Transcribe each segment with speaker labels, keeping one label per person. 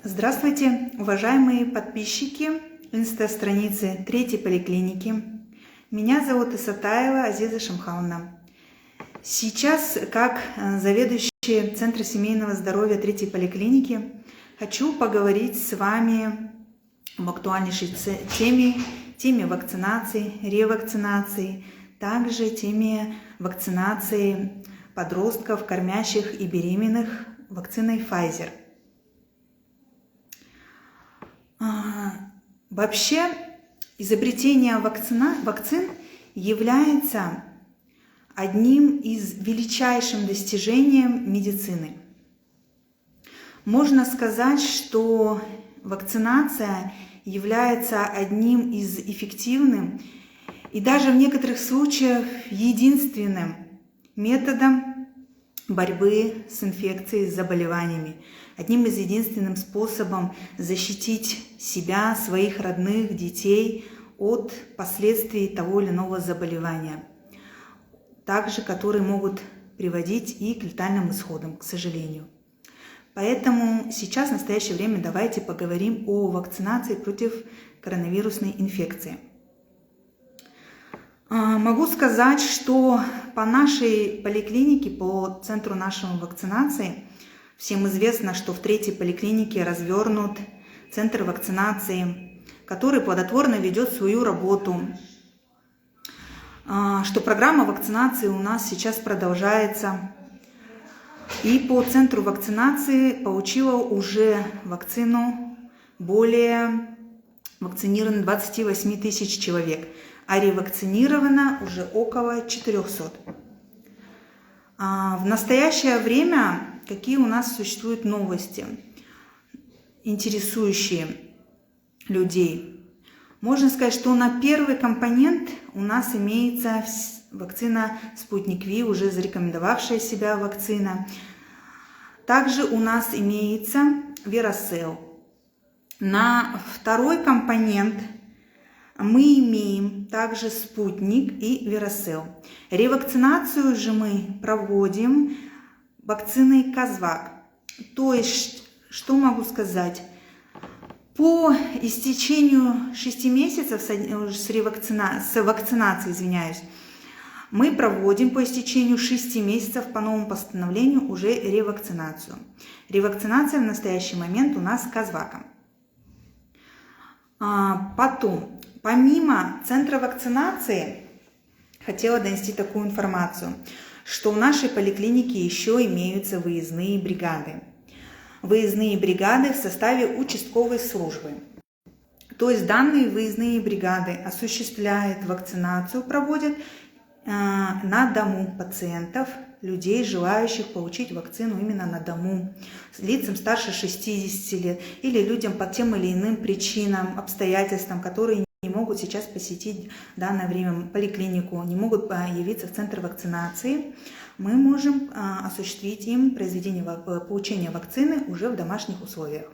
Speaker 1: Здравствуйте, уважаемые подписчики инста-страницы Третьей поликлиники. Меня зовут Исатаева Азиза Шамхауна. Сейчас, как заведующий Центра семейного здоровья Третьей поликлиники, хочу поговорить с вами об актуальнейшей теме вакцинации, ревакцинации, также теме вакцинации подростков, кормящих и беременных вакциной Pfizer. Вообще, изобретение вакцин является одним из величайших достижений медицины. Можно сказать, что вакцинация является одним из эффективных и даже в некоторых случаях единственным методом борьбы с инфекцией, с заболеваниями, одним из единственных способов защитить себя, своих родных, детей от последствий того или иного заболевания, также которые могут приводить и к летальным исходам, к сожалению. Поэтому сейчас, в настоящее время, давайте поговорим о вакцинации против коронавирусной инфекции. Могу сказать, что по нашей поликлинике, по центру нашей вакцинации, всем известно, что в Третьей поликлинике развернут центр вакцинации, который плодотворно ведет свою работу, что программа вакцинации у нас сейчас продолжается. И по центру вакцинации получила уже вакцину более вакцинировано 28 тысяч человек, а ревакцинировано уже около 400. В настоящее время какие у нас существуют новости, интересующие людей? Можно сказать, что на первый компонент у нас имеется вакцина Спутник Ви, уже зарекомендовавшая себя вакцина. Также у нас имеется Verocell. На второй компонент мы имеем также Спутник и Verocell. Ревакцинацию же мы проводим вакциной Казвак. То есть, что могу сказать? По истечению 6 месяцев с вакцинацией, мы проводим по истечению 6 месяцев по новому постановлению уже ревакцинацию. Ревакцинация в настоящий момент у нас с Казваком. Потом, помимо центра вакцинации, хотела донести такую информацию, что в нашей поликлинике еще имеются выездные бригады. Выездные бригады в составе участковой службы. То есть данные выездные бригады осуществляют вакцинацию, проводят на дому пациентов, людей, желающих получить вакцину именно на дому, лицам старше 60 лет или людям по тем или иным причинам, обстоятельствам, которые не могут сейчас посетить в данное время поликлинику, не могут явиться в центр вакцинации. Мы можем осуществить им получение вакцины уже в домашних условиях,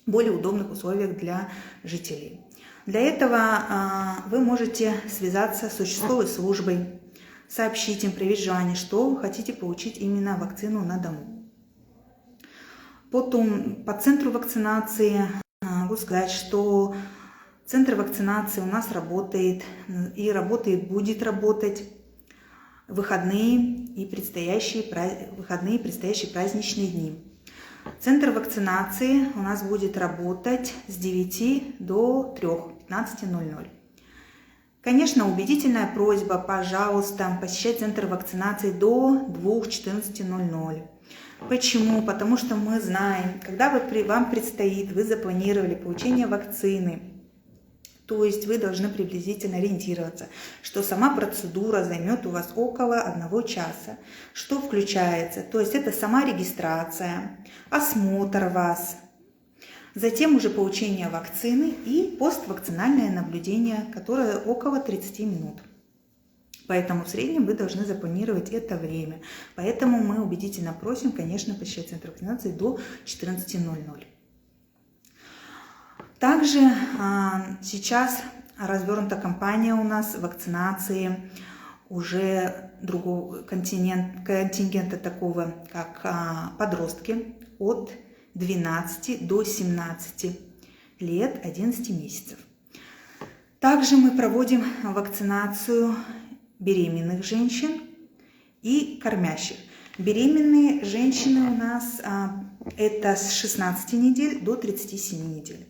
Speaker 1: более удобных условиях для жителей. Для этого вы можете связаться с участковой службой, сообщить им, проявить желание, что хотите получить именно вакцину на дому. Потом по центру вакцинации могу сказать, что центр вакцинации у нас работает и будет работать в выходные и предстоящие праздничные дни. Центр вакцинации у нас будет работать с 9 до 3, 15:00. Конечно, убедительная просьба, пожалуйста, посещать центр вакцинации до 2, 14:00. Почему? Потому что мы знаем, когда вам предстоит, вы запланировали получение вакцины, то есть вы должны приблизительно ориентироваться, что сама процедура займет у вас около 1 часа. Что включается? То есть это сама регистрация, осмотр вас, затем уже получение вакцины и поствакцинальное наблюдение, которое около 30 минут. Поэтому в среднем вы должны запланировать это время. Поэтому мы убедительно просим, конечно, посещать центр вакцинации до 14:00. Также сейчас развернута кампания у нас вакцинации уже другого контингента, такого как подростки от 12 до 17 лет 11 месяцев. Также мы проводим вакцинацию беременных женщин и кормящих. Беременные женщины у нас это с 16 недель до 37 недель.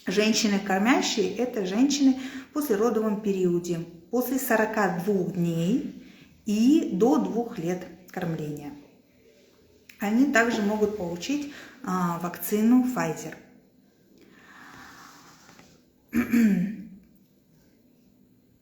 Speaker 1: Женщины кормящие – это женщины в послеродовом периоде, после 42 дней и до 2 лет кормления. Они также могут получить вакцину Pfizer.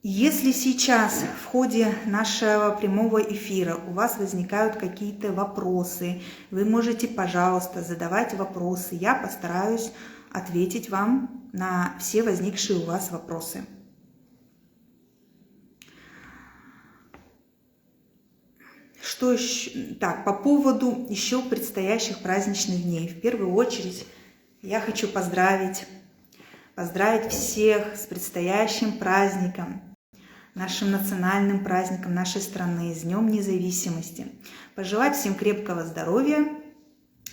Speaker 1: Если сейчас в ходе нашего прямого эфира у вас возникают какие-то вопросы, вы можете, пожалуйста, задавать вопросы. Я постараюсь ответить вам на все возникшие у вас вопросы. Что еще? Так, по поводу еще предстоящих праздничных дней. В первую очередь я хочу поздравить всех с предстоящим праздником, нашим национальным праздником нашей страны, с Днем Независимости. Пожелать всем крепкого здоровья,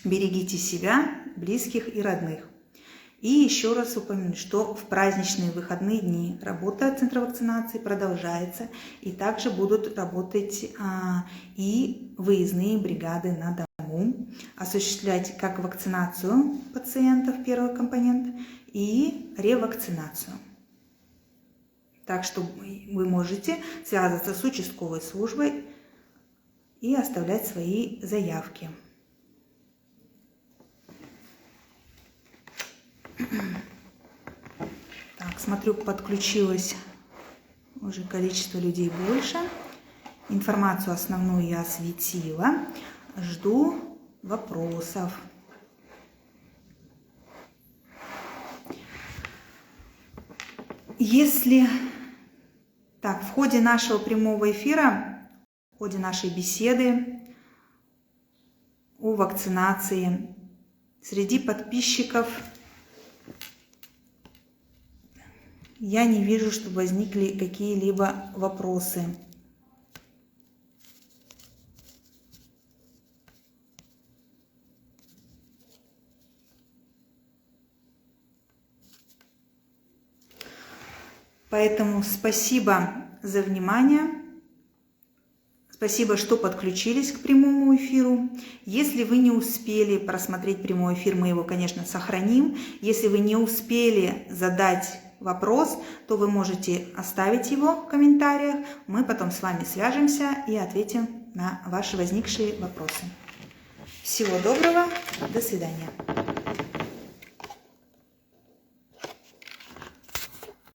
Speaker 1: берегите себя, близких и родных. И еще раз упомяну, что в праздничные выходные дни работа центра вакцинации продолжается, и также будут работать и выездные бригады на дому, осуществлять как вакцинацию пациентов, первый компонент, и ревакцинацию. Так что вы можете связываться с участковой службой и оставлять свои заявки. Так, смотрю, подключилось уже количество людей больше. Информацию основную я осветила. Жду вопросов. В ходе нашего прямого эфира, в ходе нашей беседы о вакцинации среди подписчиков я не вижу, что возникли какие-либо вопросы. Поэтому спасибо за внимание. Спасибо, что подключились к прямому эфиру. Если вы не успели просмотреть прямой эфир, мы его, конечно, сохраним. Если вы не успели задать вопрос, то вы можете оставить его в комментариях. Мы потом с вами свяжемся и ответим на ваши возникшие вопросы. Всего доброго, до свидания.